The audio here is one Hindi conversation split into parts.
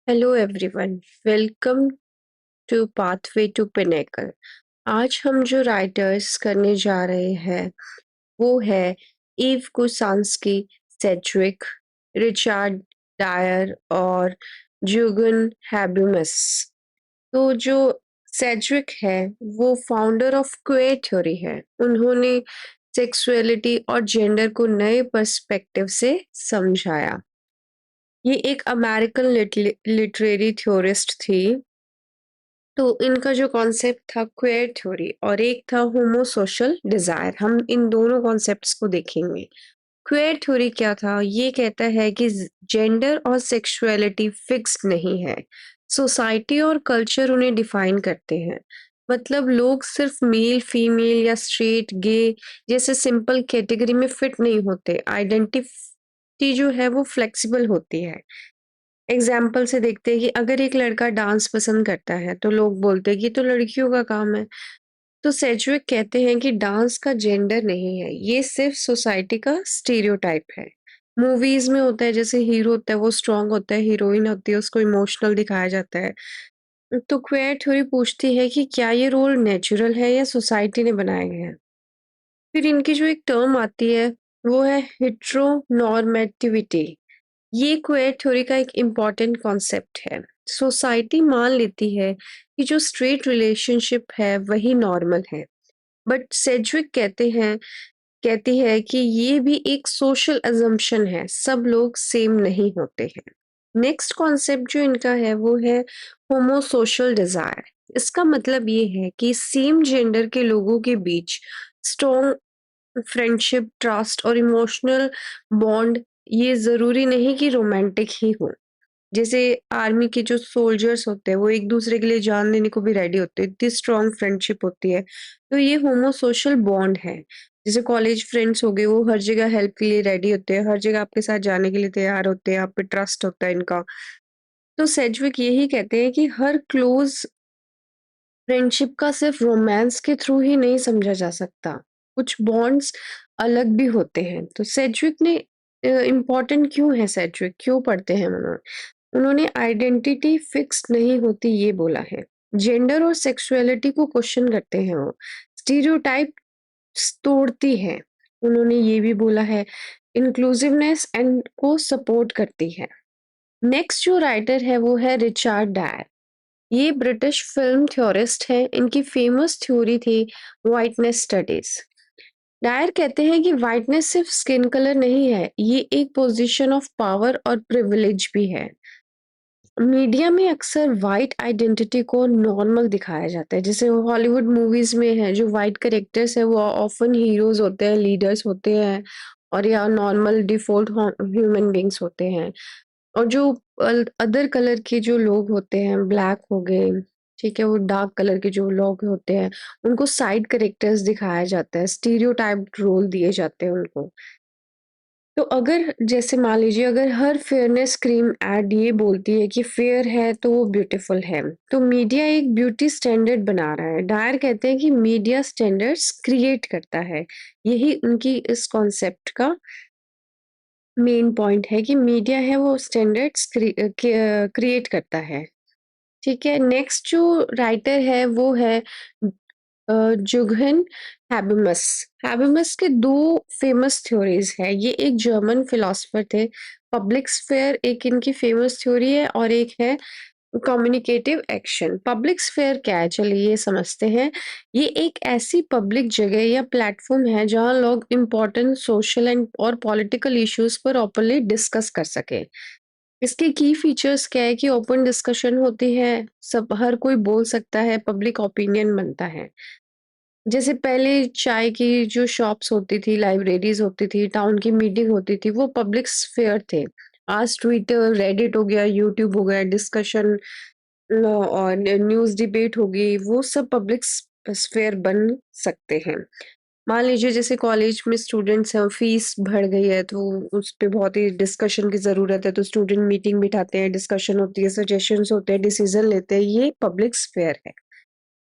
Hello everyone, welcome to pathway to pinnacle. आज हम जो राइटर्स करने जा रहे हैं वो है ईव कुसांस्की, सेड्रिक, रिचार्ड डायर और जुगन हैबिमस। तो जो सेड्रिक है वो फाउंडर ऑफ क्वेयर थ्योरी है। उन्होंने सेक्सुअलिटी और जेंडर को नए पर्सपेक्टिव से समझाया। ये एक अमेरिकन लिटरेरी थ्योरिस्ट थी। तो इनका जो कॉन्सेप्ट था क्वेयर थ्योरी और एक था होमो सोशल डिजायर। हम इन दोनों कॉन्सेप्ट्स को देखेंगे। क्वेयर थ्योरी क्या था? ये कहता है कि जेंडर और सेक्सुअलिटी फिक्स्ड नहीं है। सोसाइटी और कल्चर उन्हें डिफाइन करते हैं। मतलब लोग सिर्फ मेल, फीमेल या स्ट्रेट, गे जैसे सिंपल कैटेगरी में फिट नहीं होते। आइडेंटिटी जो है वो फ्लेक्सिबल होती है। एग्जाम्पल से देखते हैं कि अगर एक लड़का डांस पसंद करता है तो लोग बोलते हैं कि ये तो लड़कियों का काम है। तो सेजुइक कहते हैं कि डांस का जेंडर नहीं है, ये सिर्फ सोसाइटी का स्टीरियोटाइप है। मूवीज में होता है, जैसे हीरो होता है वो स्ट्रांग होता है, हीरोइन होती है उसको इमोशनल दिखाया जाता है। तो क्वेयर थ्योरी पूछती है कि क्या ये रोल नेचुरल है या सोसाइटी ने बनाए गए हैं। फिर इनकी जो एक टर्म आती है वो है हेट्रोनॉर्मेटिविटी। ये क्वेयर थ्योरी का एक इम्पॉर्टेंट कॉन्सेप्ट है। सोसाइटी मान लेती है कि जो स्ट्रेट रिलेशनशिप है वही नॉर्मल है, बट सेड्रिक कहती है कि ये भी एक सोशल अजम्पशन है, सब लोग सेम नहीं होते हैं। नेक्स्ट कॉन्सेप्ट जो इनका है वो है होमो सोशल डिजायर। इसका मतलब ये है कि सेम जेंडर के लोगों के बीच स्ट्रॉन्ग फ्रेंडशिप, ट्रस्ट और इमोशनल बॉन्ड, ये जरूरी नहीं कि रोमांटिक ही हो। जैसे आर्मी के जो सोल्जर्स होते हैं वो एक दूसरे के लिए जान देने को भी रेडी होते हैं, इतनी स्ट्रॉन्ग फ्रेंडशिप होती है। तो ये होमो सोशल बॉन्ड है। जैसे कॉलेज फ्रेंड्स हो गए, वो हर जगह हेल्प के लिए रेडी होते हैं, हर जगह आपके साथ जाने के लिए तैयार होते हैं, आप पे ट्रस्ट होता है इनका। तो सेजविक यही कहते हैं कि हर क्लोज फ्रेंडशिप का सिर्फ रोमांस के थ्रू ही नहीं समझा जा सकता, कुछ बॉन्ड्स अलग भी होते हैं। तो सेजविक ने इम्पोर्टेंट क्यों है, सेजविक क्यों पढ़ते हैं उन्होंने आइडेंटिटी फिक्स नहीं होती ये बोला है। जेंडर और सेक्सुअलिटी को क्वेश्चन करते हैं वो। स्टीरियोटाइप तोड़ती है। उन्होंने ये भी बोला है इंक्लूसिवनेस एंड को सपोर्ट करती है। नेक्स्ट जो राइटर है वो है रिचार्ड डायर। ये ब्रिटिश फिल्म थ्योरिस्ट है। इनकी फेमस थ्योरी थी वाइटनेस स्टडीज। डायर कहते हैं कि वाइटनेस सिर्फ स्किन कलर नहीं है, ये एक पोजीशन ऑफ पावर और प्रिविलेज भी है। मीडिया में अक्सर वाइट आइडेंटिटी को नॉर्मल दिखाया जाता है। जैसे हॉलीवुड मूवीज में है, जो वाइट करेक्टर्स है वो ऑफन हीरोज होते हैं, लीडर्स होते हैं, और या नॉर्मल डिफॉल्ट ह्यूमन बींग्स होते हैं। और जो अदर कलर के जो लोग होते हैं, ब्लैक हो गए, ठीक है, वो डार्क कलर के जो लोग होते हैं उनको साइड करेक्टर्स दिखाया जाता है, स्टीरियोटाइप रोल दिए जाते हैं उनको। तो अगर जैसे मान लीजिए अगर हर फेयरनेस क्रीम एड ये बोलती है कि फेयर है तो वो ब्यूटीफुल है, तो मीडिया एक ब्यूटी स्टैंडर्ड बना रहा है। डायर कहते हैं कि मीडिया स्टैंडर्ड्स क्रिएट करता है। यही उनकी इस कॉन्सेप्ट का मेन पॉइंट है कि मीडिया है वो स्टैंडर्ड्स क्रिएट करता है। ठीक है, नेक्स्ट जो राइटर है वो है जुगहन हैबिमस। हैबिमस के दो फेमस थ्योरीज है। ये एक जर्मन फिलोसफर थे। पब्लिक स्फेयर एक इनकी फेमस थ्योरी है और एक है कम्युनिकेटिव एक्शन। पब्लिक स्फेयर क्या है, चलिए ये समझते हैं। ये एक ऐसी पब्लिक जगह या प्लेटफॉर्म है जहां लोग इम्पोर्टेंट सोशल एंड और पॉलिटिकल इश्यूज पर ओपनली डिस्कस कर सके। इसके की फीचर्स क्या है कि ओपन डिस्कशन होती है, सब हर कोई बोल सकता है, पब्लिक ओपिनियन बनता है। जैसे पहले चाय की जो शॉप्स होती थी, लाइब्रेरीज होती थी, टाउन की मीटिंग होती थी, वो पब्लिक स्फेयर थे। आज ट्विटर, रेडिट हो गया, यूट्यूब हो गया, डिस्कशन और न्यूज़ डिबेट होगी, वो सब पब्लिक स्फेयर बन सकते हैं। मान लीजिए जैसे कॉलेज में स्टूडेंट्स हैं, फीस बढ़ गई है तो उस पे बहुत ही डिस्कशन की ज़रूरत है, तो स्टूडेंट मीटिंग बिठाते हैं, डिस्कशन होती है, सजेशंस होते हैं, डिसीजन लेते हैं, ये पब्लिक स्फेयर है।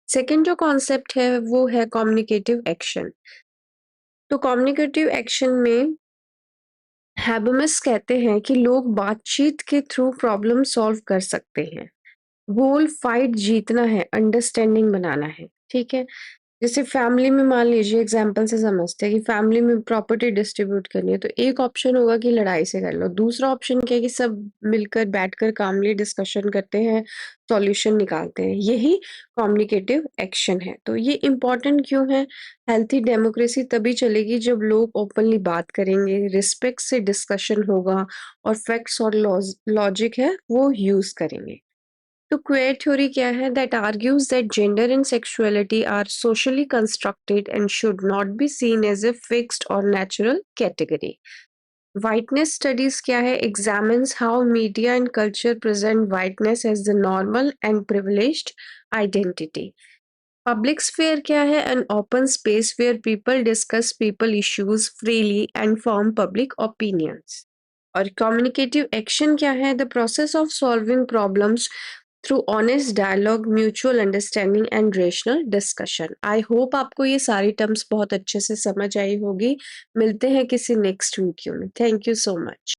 सेकंड जो कॉन्सेप्ट है वो है कम्युनिकेटिव एक्शन। तो कम्युनिकेटिव एक्शन में हैबरमस कहते हैं कि लोग बातचीत के थ्रू प्रॉब्लम सॉल्व कर सकते हैं। गोल फाइट जीतना है, अंडरस्टैंडिंग बनाना है, ठीक है? जैसे फैमिली में मान लीजिए एग्जांपल से समझते हैं कि फैमिली में प्रॉपर्टी डिस्ट्रीब्यूट करनी है, तो एक ऑप्शन होगा कि लड़ाई से कर लो। दूसरा ऑप्शन क्या है कि सब मिलकर बैठकर कामली डिस्कशन करते हैं, सॉल्यूशन निकालते हैं। यही कम्युनिकेटिव एक्शन है। तो ये इम्पोर्टेंट क्यों है? हेल्थी डेमोक्रेसी तभी चलेगी जब लोग ओपनली बात करेंगे, रिस्पेक्ट से डिस्कशन होगा और फैक्ट्स और लॉजिक है वो यूज़ करेंगे। तो queer theory क्या है? That argues that gender and sexuality are socially constructed and should not be seen as a fixed or natural category. Whiteness studies क्या है? Examines how media and culture present whiteness as the normal and privileged identity. Public sphere क्या है? An open space where people discuss people issues freely and form public opinions. और communicative action क्या है? The process of solving problems through honest dialogue, mutual understanding and rational discussion. I hope आपको ये सारी टर्म्स बहुत अच्छे से समझ आई होगी। मिलते हैं किसी नेक्स्ट वीडियो में। Thank you so much.